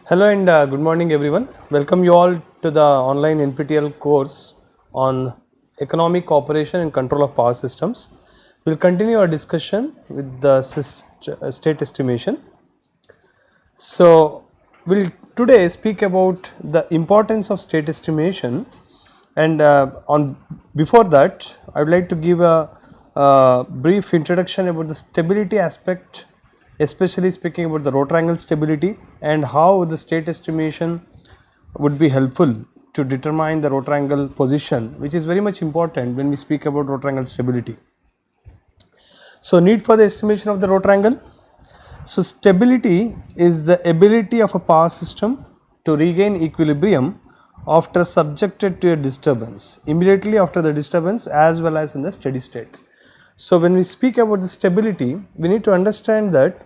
Hello and good morning everyone. Welcome you all to the online NPTEL course on economic operation and control of power systems. We will continue our discussion with the state estimation. So, we will today speak about the importance of state estimation, and before that I would like to give a brief introduction about the stability aspect, especially speaking about the rotor angle stability and how the state estimation would be helpful to determine the rotor angle position, which is very much important when we speak about rotor angle stability. So, need for the estimation of the rotor angle. So, stability is the ability of a power system to regain equilibrium after subjected to a disturbance, immediately after the disturbance as well as in the steady state. So, when we speak about the stability, we need to understand that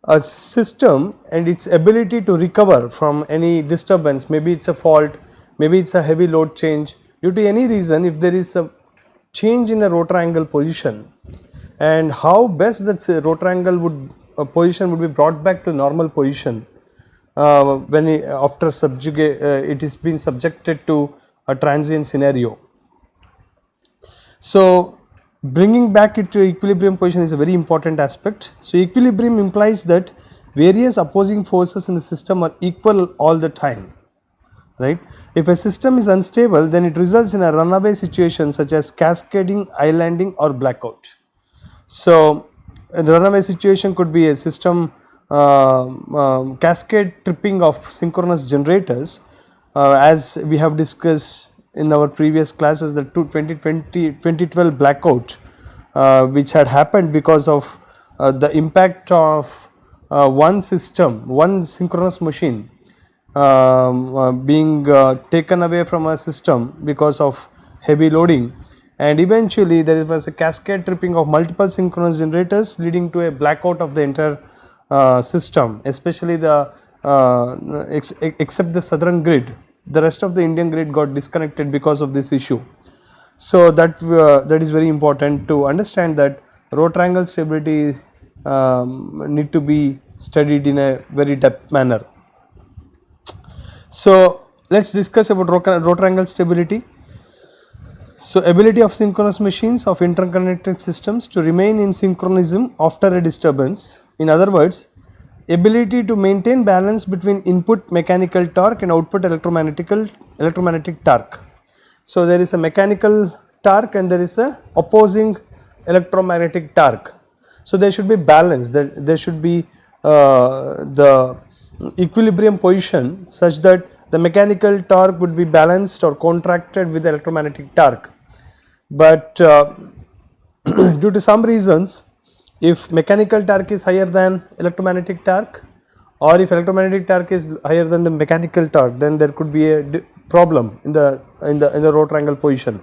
a system and its ability to recover from any disturbance, maybe it is a fault, maybe it is a heavy load change, due to any reason, if there is a change in the rotor angle position, and how best that rotor angle position would be brought back to normal position when after it is been subjected to a transient scenario. So, bringing back it to equilibrium position is a very important aspect. So, equilibrium implies that various opposing forces in the system are equal all the time, right. If a system is unstable, then it results in a runaway situation such as cascading, islanding or blackout. So, the runaway situation could be a system cascade tripping of synchronous generators, as we have discussed in our previous classes, the 2012 blackout which had happened because of the impact of one system, one synchronous machine being taken away from a system because of heavy loading, and eventually there was a cascade tripping of multiple synchronous generators leading to a blackout of the entire system, especially the except the southern grid. The rest of the Indian grid got disconnected because of this issue. So, that is very important to understand that rotor angle stability need to be studied in a very depth manner. So, let us discuss about rotor angle stability. So, ability of synchronous machines of interconnected systems to remain in synchronism after a disturbance. In other words, ability to maintain balance between input mechanical torque and output electromagnetic torque. So, there is a mechanical torque and there is a opposing electromagnetic torque. So, there should be balance, there should be the equilibrium position such that the mechanical torque would be balanced or contracted with the electromagnetic torque. But due to some reasons, if mechanical torque is higher than electromagnetic torque, or if electromagnetic torque is higher than the mechanical torque, then there could be a problem in the rotor angle position.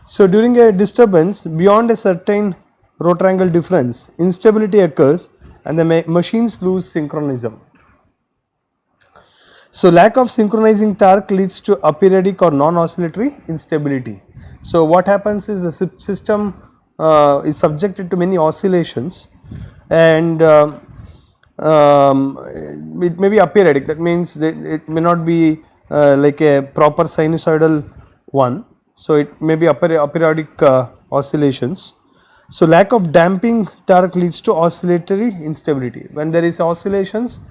So, during a disturbance beyond a certain rotor angle difference, instability occurs and the machines lose synchronism. So, lack of synchronizing torque leads to aperiodic or non-oscillatory instability. So, what happens is the system is subjected to many oscillations, and it may be aperiodic, that means that it may not be like a proper sinusoidal one. So, it may be aperiodic oscillations. So, lack of damping torque leads to oscillatory instability. When there is oscillations,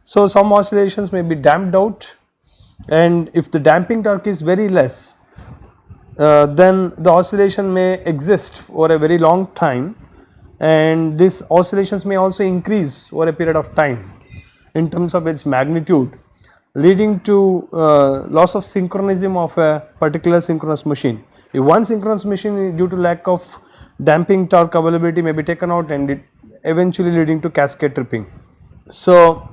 so some oscillations may be damped out, and if the damping torque is very less, then the oscillation may exist for a very long time, and these oscillations may also increase over a period of time in terms of its magnitude, leading to loss of synchronism of a particular synchronous machine. If one synchronous machine due to lack of damping torque availability may be taken out, and it eventually leading to cascade tripping. So,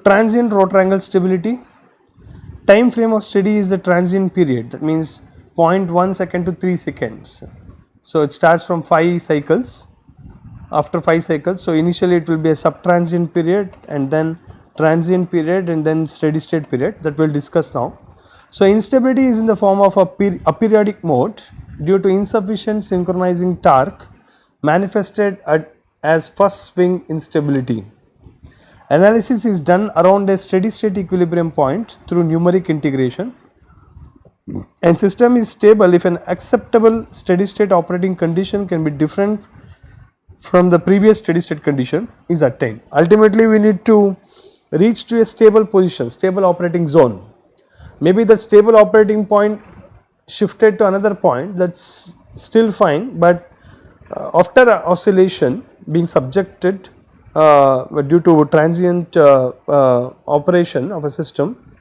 transient rotor angle stability. Time frame of steady is the transient period, that means 0.1 second to 3 seconds. So, it starts from 5 cycles, after 5 cycles. So, initially it will be a subtransient period, and then transient period, and then steady state period, that we will discuss now. So, instability is in the form of a aperiodic mode due to insufficient synchronizing torque manifested as first swing instability. Analysis is done around a steady state equilibrium point through numeric integration, and system is stable if an acceptable steady state operating condition can be different from the previous steady state condition is attained. Ultimately, we need to reach to a stable position, stable operating zone. Maybe that stable operating point shifted to another point, that's still fine, but after oscillation being subjected due to transient operation of a system,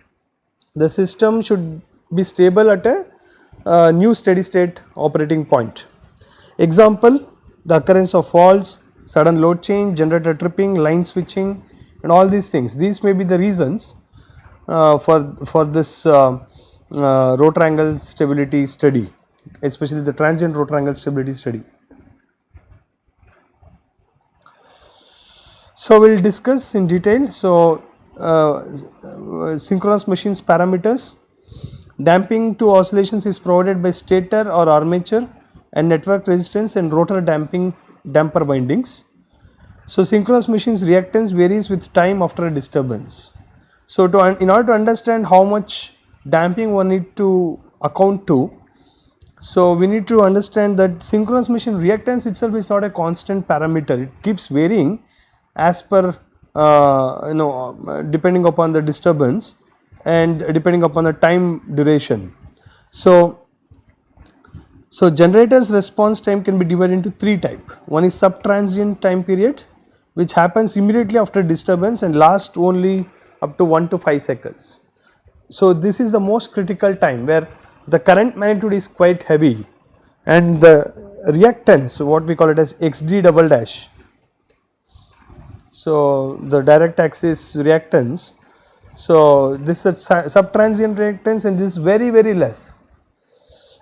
the system should be stable at a new steady state operating point. Example, the occurrence of faults, sudden load change, generator tripping, line switching, and all these things. These may be the reasons for this rotor angle stability study, especially the transient rotor angle stability study. So, we will discuss in detail. So, synchronous machines parameters. Damping to oscillations is provided by stator or armature and network resistance and rotor damper windings. So, synchronous machines reactance varies with time after a disturbance. So, in order to understand how much damping one need to account to, so we need to understand that synchronous machine reactance itself is not a constant parameter, it keeps varying as per depending upon the disturbance and depending upon the time duration. So, generator's response time can be divided into three types. One is subtransient time period, which happens immediately after disturbance and lasts only up to 1 to 5 seconds. So, this is the most critical time where the current magnitude is quite heavy and the reactance, what we call it as XD double dash. So, the direct axis reactance. So, this is subtransient reactance and this is very less.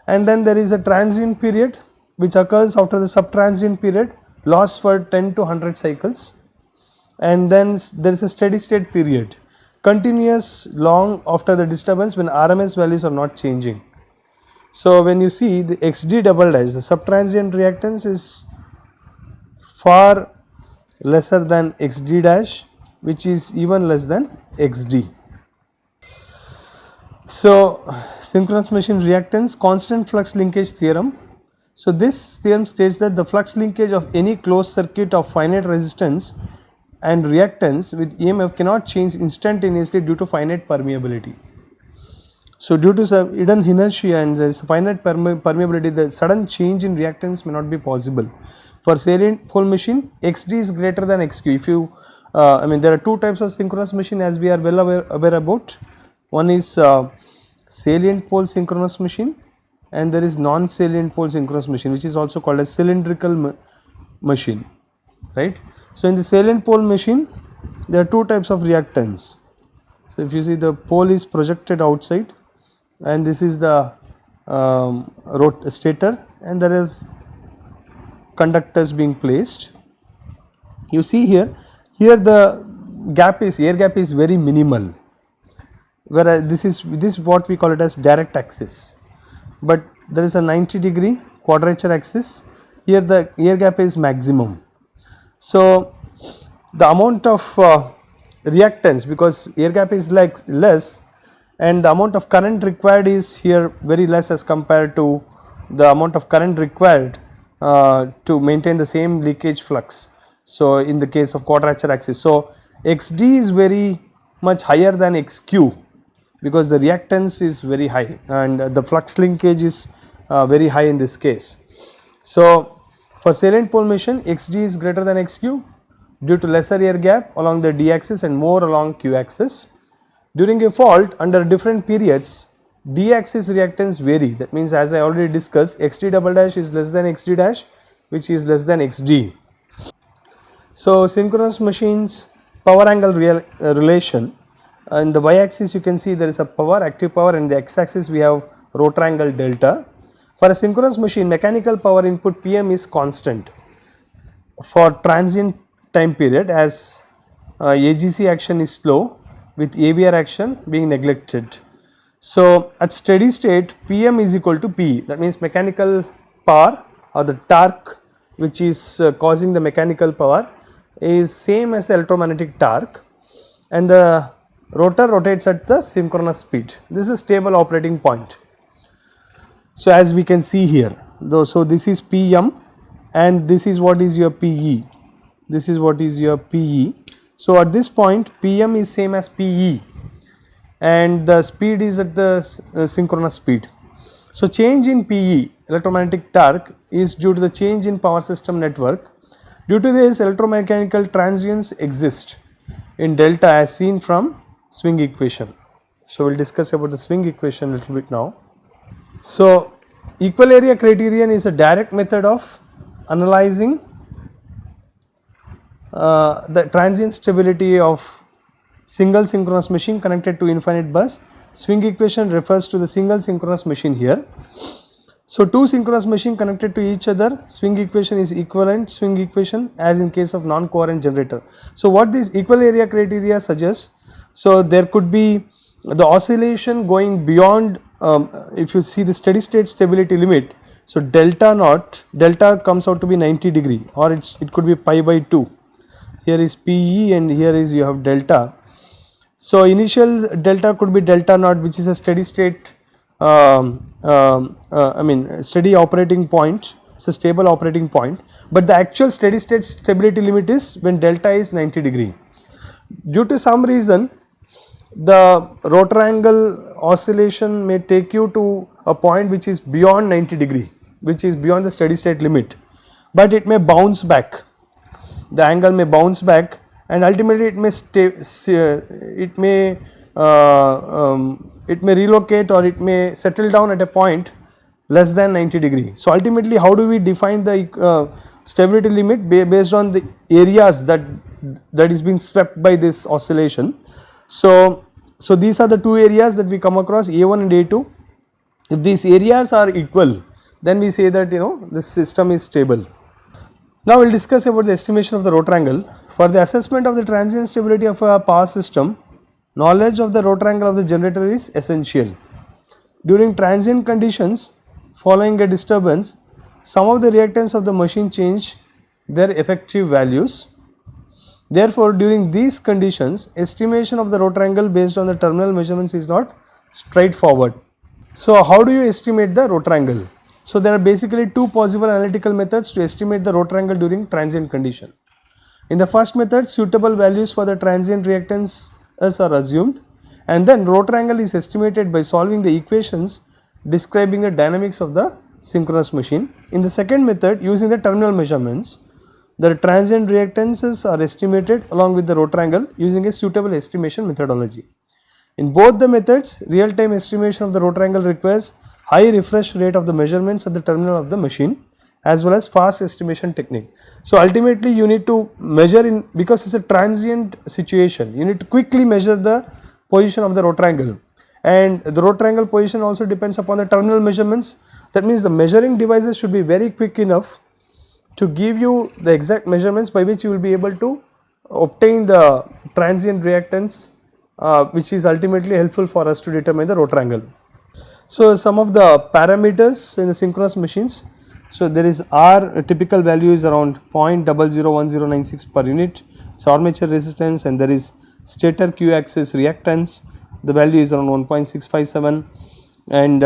And then there is a transient period which occurs after the subtransient period, lasts for 10 to 100 cycles, and then there is a steady state period, continuous long after the disturbance when RMS values are not changing. So, when you see the XD double dash, the subtransient reactance is far lesser than XD dash, which is even less than XD. So, synchronous machine reactance, constant flux linkage theorem. So, this theorem states that the flux linkage of any closed circuit of finite resistance and reactance with EMF cannot change instantaneously due to finite permeability. So, due to some hidden inertia and there is finite permeability, the sudden change in reactance may not be possible. For salient pole machine, XD is greater than XQ. If you, there are two types of synchronous machine as we are well aware about. One is salient pole synchronous machine and there is non-salient pole synchronous machine, which is also called as cylindrical machine, right. So, in the salient pole machine, there are two types of reactance. So, if you see the pole is projected outside and this is the stator and there is conductors being placed. You see here the air gap is very minimal, whereas this is what we call it as direct axis, but there is a 90-degree quadrature axis. Here the air gap is maximum. So, the amount of reactance, because air gap is like less and the amount of current required is here very less as compared to the amount of current required to maintain the same leakage flux. So, in the case of quadrature axis, so XD is very much higher than XQ because the reactance is very high and the flux linkage is very high in this case. So, for salient pole machine, XD is greater than XQ due to lesser air gap along the D axis and more along Q axis. During a fault under different periods, D axis reactance vary. That means, as I already discussed, XD double dash is less than XD dash, which is less than XD. So, synchronous machines power angle relation. In the y axis you can see there is a power, active power, and the x axis we have rotor angle delta. For a synchronous machine, mechanical power input PM is constant for transient time period as AGC action is slow with AVR action being neglected. So, at steady state PM is equal to P, that means mechanical power or the torque which is causing the mechanical power is same as electromagnetic torque. and the rotor rotates at the synchronous speed. This is stable operating point. So as we can see here, so this is Pm and this is what is your Pe. This is what is your Pe. So at this point Pm is same as Pe and the speed is at the synchronous speed. So change in Pe, electromagnetic torque, is due to the change in power system network. Due to this, electromechanical transients exist in delta as seen from swing equation. So we will discuss about the swing equation a little bit now. So equal area criterion is a direct method of analyzing the transient stability of single synchronous machine connected to infinite bus. Swing equation refers to the single synchronous machine here. So two synchronous machine connected to each other, swing equation is equivalent swing equation as in case of non-coherent generator. So what this equal area criteria suggests, so there could be the oscillation going beyond, if you see the steady state stability limit, so delta naught, delta comes out to be 90 degree or it could be pi by 2. Here is Pe and here is you have delta. So initial delta could be delta naught, which is a steady state, steady operating point, it's a stable operating point, but the actual steady state stability limit is when delta is 90 degree. Due to some reason, the rotor angle oscillation may take you to a point which is beyond 90 degree, which is beyond the steady state limit, but it may bounce back. The angle may bounce back and ultimately it may relocate or it may settle down at a point less than 90 degree. So ultimately how do we define the stability limit? Based on the areas that is being swept by this oscillation. So these are the two areas that we come across, A1 and A2. If these areas are equal, then we say that this system is stable. Now we will discuss about the estimation of the rotor angle. For the assessment of the transient stability of a power system, knowledge of the rotor angle of the generator is essential. During transient conditions following a disturbance, some of the reactance of the machine change their effective values. Therefore, during these conditions, estimation of the rotor angle based on the terminal measurements is not straightforward. So how do you estimate the rotor angle? So there are basically two possible analytical methods to estimate the rotor angle during transient condition. In the first method, suitable values for the transient reactance are assumed and then rotor angle is estimated by solving the equations describing the dynamics of the synchronous machine. In the second method, using the terminal measurements, the transient reactances are estimated along with the rotor angle using a suitable estimation methodology. In both the methods, real-time estimation of the rotor angle requires high refresh rate of the measurements at the terminal of the machine as well as fast estimation technique. So ultimately you need to measure because it's a transient situation, you need to quickly measure the position of the rotor angle, and the rotor angle position also depends upon the terminal measurements. That means the measuring devices should be very quick enough to give you the exact measurements by which you will be able to obtain the transient reactance, which is ultimately helpful for us to determine the rotor angle. So some of the parameters in the synchronous machines. So there is R, a typical value is around 0.001096 per unit, it's armature resistance, and there is stator Q axis reactance, the value is around 1.657, and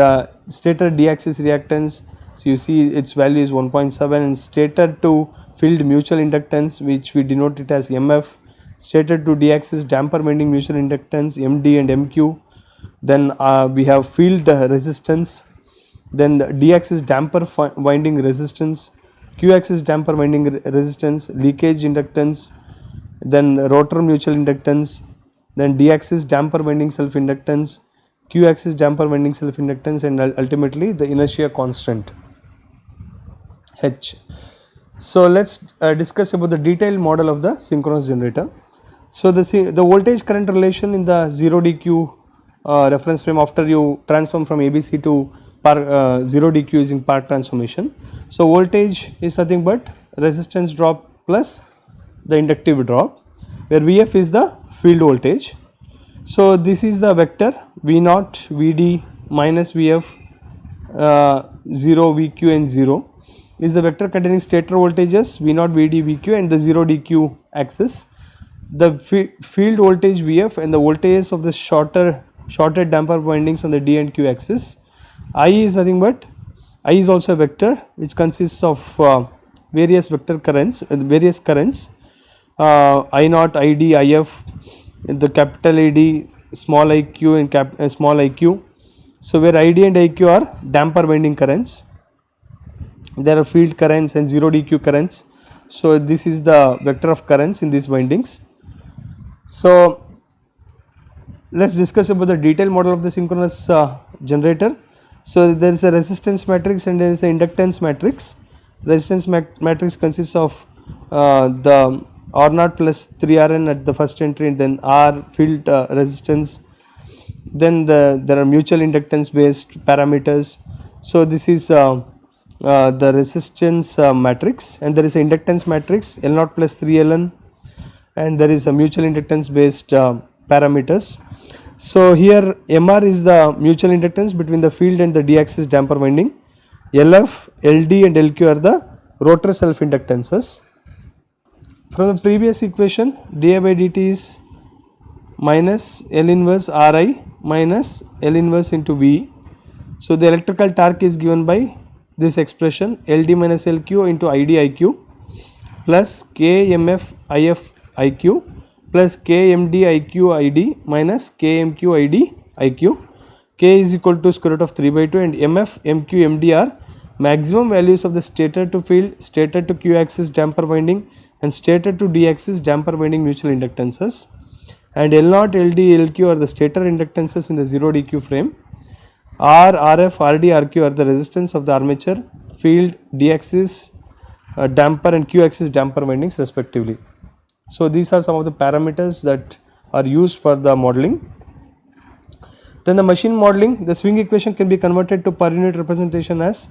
stator D axis reactance, so you see its value is 1.7, and stator to field mutual inductance, which we denote it as MF, stator to D axis damper winding mutual inductance MD and MQ, then we have field resistance, then the D axis damper winding resistance, Q axis damper winding resistance, leakage inductance, then rotor mutual inductance, then D axis damper winding self inductance, Q axis damper winding self inductance, and ultimately the inertia constant H. So let's discuss about the detailed model of the synchronous generator. So the voltage current relation in the 0 DQ reference frame after you transform from ABC to 0 DQ using Park transformation. So voltage is nothing but resistance drop plus the inductive drop, where Vf is the field voltage. So this is the vector V0, Vd minus Vf, 0, Vq and 0 is the vector containing stator voltages V0, Vd, Vq and the 0 DQ axis. the field voltage Vf and the voltages of the shorter damper windings on the D and Q axis. I is nothing but, I is also a vector which consists of various vector currents, I naught, Id, If, the capital AD, small iq and small iq. So where Id and Iq are damper winding currents, there are field currents and 0 dq currents. So this is the vector of currents in these windings. So let's discuss about the detailed model of the synchronous generator. So there is a resistance matrix and there is an inductance matrix. Resistance matrix consists of the R0 plus 3Rn at the first entry, and then R field resistance, then there are mutual inductance based parameters. So this is the resistance matrix, and there is an inductance matrix L0 plus 3Ln, and there is a mutual inductance based parameters. So here Mr is the mutual inductance between the field and the D axis damper winding. Lf, Ld and Lq are the rotor self inductances. From the previous equation, di by dt is minus L inverse Ri minus L inverse into V. So the electrical torque is given by this expression Ld minus Lq into Id Iq plus Kmf If Iq plus Kmd Iq Id minus Kmq Id Iq. K is equal to square root of 3 by 2, and Mf, Mq, Md are maximum values of the stator to field, stator to Q axis damper winding and stator to D axis damper winding mutual inductances, and L0, Ld, Lq are the stator inductances in the 0 dq frame. R, Rf, Rd, Rq are the resistance of the armature, field, D axis damper and Q axis damper windings respectively. So these are some of the parameters that are used for the modeling. Then the machine modeling, the swing equation can be converted to per unit representation as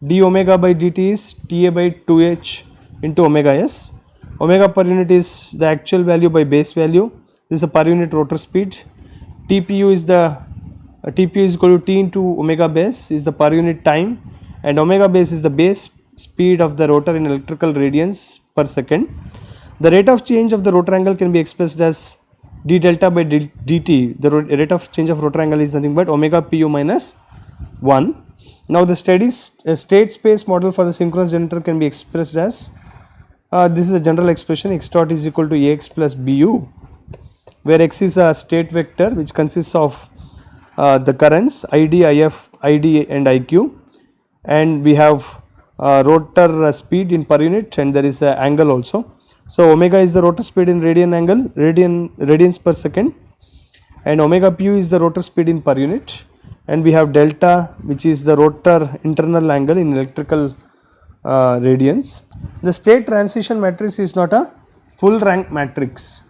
d omega by dt is Ta by 2h into omega s. Omega per unit is the actual value by base value. This is a per unit rotor speed. TPU is equal to T into omega base is the per unit time, and omega base is the base speed of the rotor in electrical radians per second. The rate of change of the rotor angle can be expressed as d delta by dt. The rate of change of rotor angle is nothing but omega pu minus 1. Now the steady state space model for the synchronous generator can be expressed as this is a general expression, x dot is equal to ax plus bu, where x is a state vector which consists of the currents id, if, id and iq, and we have rotor speed in per unit, and there is a angle also. So omega is the rotor speed in radians per second, and omega pu is the rotor speed in per unit, and we have delta which is the rotor internal angle in electrical radians. The state transition matrix is not a full rank matrix.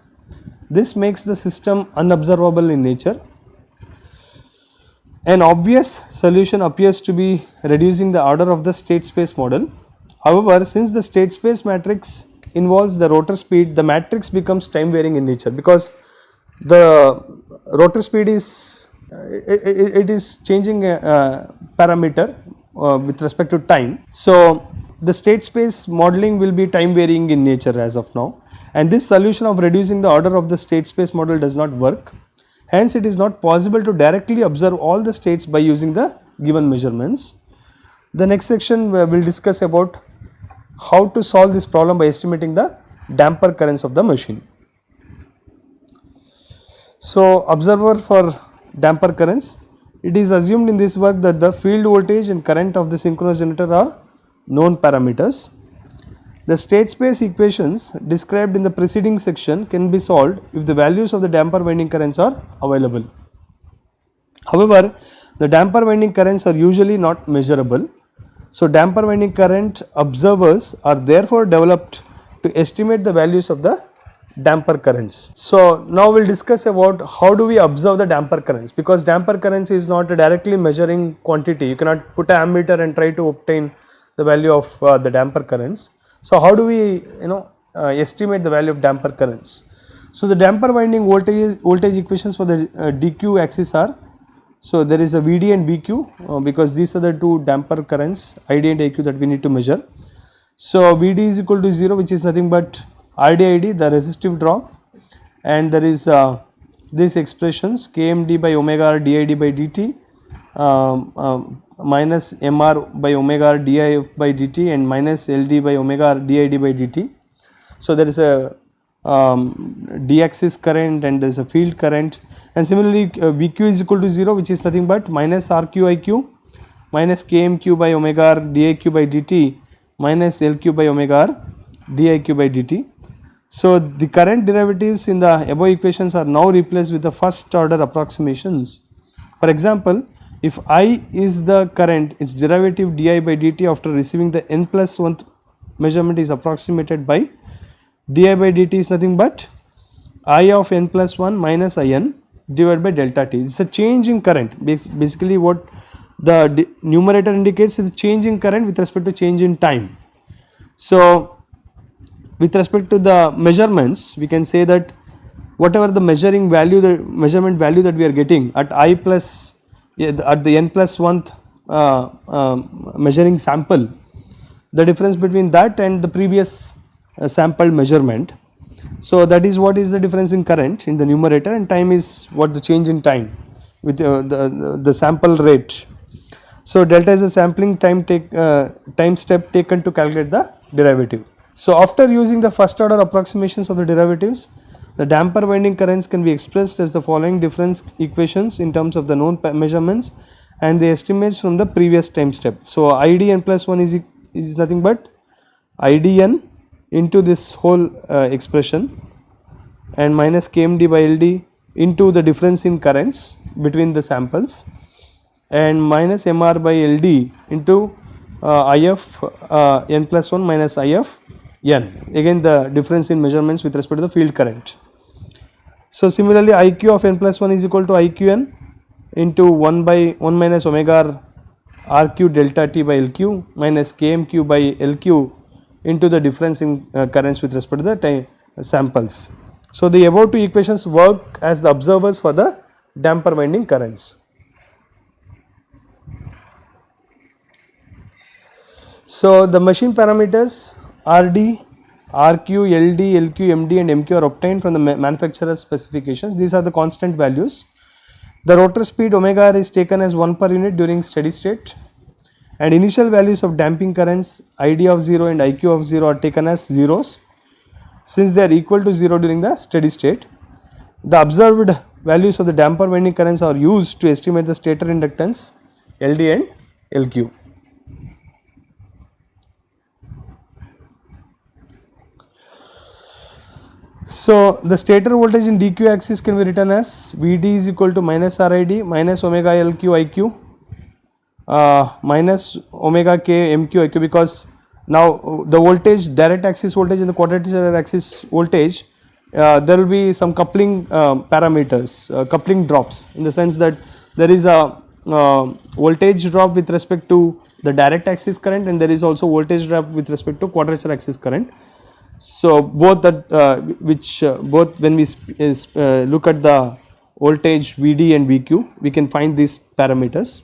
This makes the system unobservable in nature. An obvious solution appears to be reducing the order of the state space model. However, since the state space matrix involves the rotor speed, the matrix becomes time varying in nature, because the rotor speed is it is changing a parameter with respect to time. So the state space modeling will be time varying in nature as of now, and this solution of reducing the order of the state space model does not work. Hence it is not possible to directly observe all the states by using the given measurements. The next section will discuss about how to solve this problem by estimating the damper currents of the machine. So observer for damper currents, it is assumed in this work that the field voltage and current of the synchronous generator are known parameters. The state space equations described in the preceding section can be solved if the values of the damper winding currents are available. However, the damper winding currents are usually not measurable. So damper winding current observers are therefore developed to estimate the values of the damper currents. So now we will discuss about how do we observe the damper currents, because damper currents is not a directly measuring quantity. You cannot put an ammeter and try to obtain the value of the damper currents. So how do we estimate the value of damper currents? So the damper winding voltage equations for the dq axis are, so there is a Vd and Vq because these are the two damper currents Id and Iq that we need to measure. So Vd is equal to 0, which is nothing but RdId, the resistive drop, and there is these expressions kmd by omega r did by dt minus mr by omega r dif by dt and minus ld by omega r did by dt. So there is a d axis current and there is a field current, and similarly vq is equal to 0, which is nothing but minus rqiq minus kmq by omega r diq by dt minus lq by omega r diq by dt. So the current derivatives in the above equations are now replaced with the first order approximations. For example, if I is the current, its derivative di by dt after receiving the n plus 1th measurement is approximated by di by dt is nothing but I of n plus 1 minus in divided by delta t. It is a change in current. Basically what the numerator indicates is change in current with respect to change in time. So with respect to the measurements, we can say that whatever the measuring value, the measurement value that we are getting at I plus at the n plus 1th measuring sample, the difference between that and the previous sample measurement. So that is what is the difference in current in the numerator, and time is what the change in time with the sample rate. So delta is a sampling time step taken to calculate the derivative. So after using the first order approximations of the derivatives, the damper winding currents can be expressed as the following difference equations in terms of the known measurements and the estimates from the previous time step. So idn plus 1 is nothing but idn into this whole expression and minus kmd by ld into the difference in currents between the samples and minus mr by ld into if n plus 1 minus if n, again the difference in measurements with respect to the field current. So similarly iq of n plus 1 is equal to iqn into 1 by 1 minus omega rq delta t by lq minus kmq by lq into the difference in currents with respect to the time samples. So the above two equations work as the observers for the damper winding currents. So the machine parameters RD, RQ, LD, LQ, MD and MQ are obtained from the manufacturer's specifications. These are the constant values. The rotor speed omega r is taken as 1 per unit during steady state, and initial values of damping currents ID of 0 and IQ of 0 are taken as zeros since they are equal to 0 during the steady state. The observed values of the damper winding currents are used to estimate the stator inductance LD and LQ. So the stator voltage in dq axis can be written as Vd is equal to minus Rid minus omega LQ IQ minus omega k MQ IQ, because now the voltage, direct axis voltage and the quadrature axis voltage, there will be some coupling parameters, coupling drops, in the sense that there is a voltage drop with respect to the direct axis current and there is also voltage drop with respect to quadrature axis current. So both that both when we look at the voltage Vd and Vq, we can find these parameters,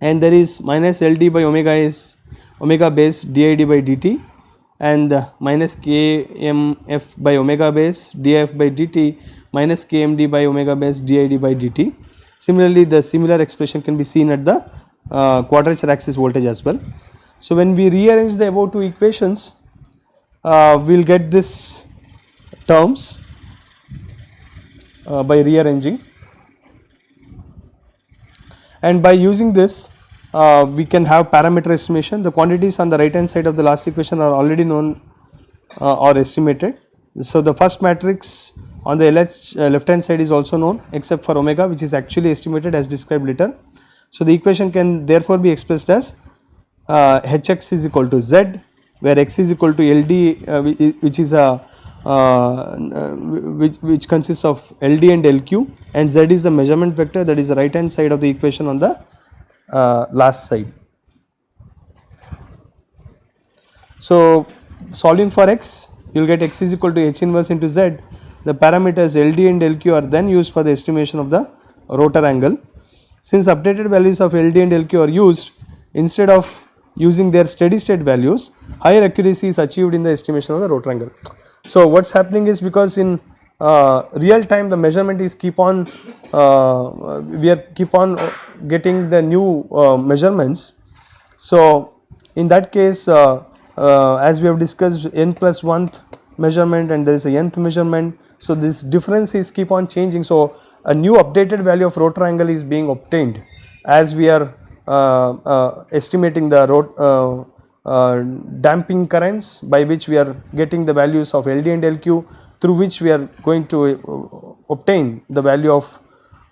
and there is minus Ld by omega is omega base did by dt and minus kmf by omega base df by dt minus kmd by omega base did by dt. Similarly, the similar expression can be seen at the quadrature axis voltage as well. So when we rearrange the above two equations, we will get this terms by rearranging, and by using this we can have parameter estimation. The quantities on the right hand side of the last equation are already known or estimated. So the first matrix on the left hand side is also known except for omega, which is actually estimated as described later. So the equation can therefore be expressed as hx is equal to z, where x is equal to LD, which is a which consists of LD and LQ, and Z is the measurement vector, that is the right hand side of the equation on the last side. So solving for x, you will get x is equal to h inverse into z. The parameters LD and LQ are then used for the estimation of the rotor angle. Since updated values of LD and LQ are used, instead of using their steady state values, higher accuracy is achieved in the estimation of the rotor angle. So what's happening is, because in real time the measurement is keep on we are keep on getting the new measurements. So in that case, as we have discussed, n plus 1th measurement and there is a nth measurement. So this difference is keep on changing. So a new updated value of rotor angle is being obtained as we are estimating the damping currents, by which we are getting the values of LD and LQ, through which we are going to obtain the value of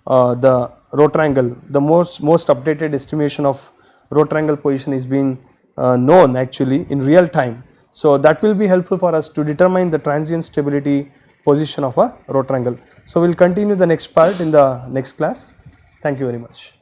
the rotor angle. The most updated estimation of rotor angle position is being known actually in real time. So that will be helpful for us to determine the transient stability position of a rotor angle. So we will continue the next part in the next class. Thank you very much.